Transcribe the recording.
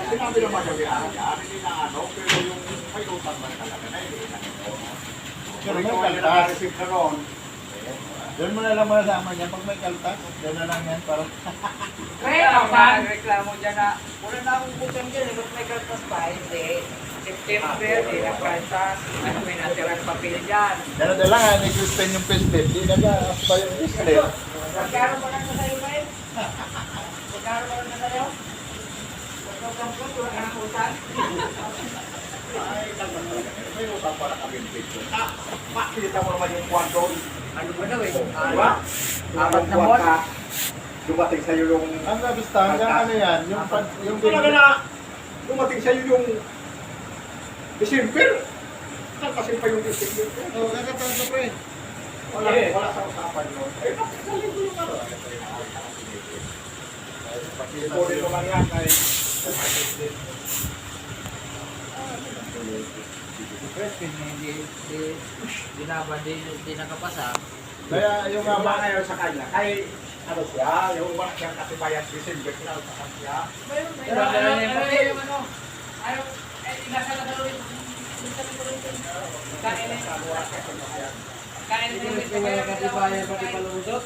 Sinabi naman yung biyahe niya, hindi na ano, pero yung may utang man talaga na hindi na ito. Pero may Ikaw kaltas. naka-receive ka noon. Doon mo na lang masama niya pag may kaltas. Doon na lang yan para... Kaya ang reklamo dyan na, wala na akong bukang dyan, ba't may kaltas pa? Hindi. September, di na kaltas. Ano may natirang papel dyan. Dala-dala nga, nag-spend yung pislit. Di nag-aas pa yung pislit. Magkano pa lang na sa'yo, Mike? Magkano pa lang na sa'yo? Magkano wala ka ng utang? Ay, may utang pala kami ng picture. Makikita mo naman yung kwan doon. Ano ba daw eh? Diba? Apat na Kwan buwan? ka, dumating sa'yo yung... Ang nabista, hanggang ano yan, yung Talaga na, dumating sa'yo yung December. Kasi pa yung December. Oo, nakatanto pa eh. Wala sa usapan yun. Eh, nakasalit ko yung ano. Ikunin mo lang yan ay... Hindi nakapasa. Kaya yung Yung nga mga ngayon sa kanya, kay ano siya, yung wala siyang katibayan December, sinalpakan siya. Pero yung ano, ayaw, inasal na ulit. Kain na yun. Kain na yun. Katibayan pati palusot.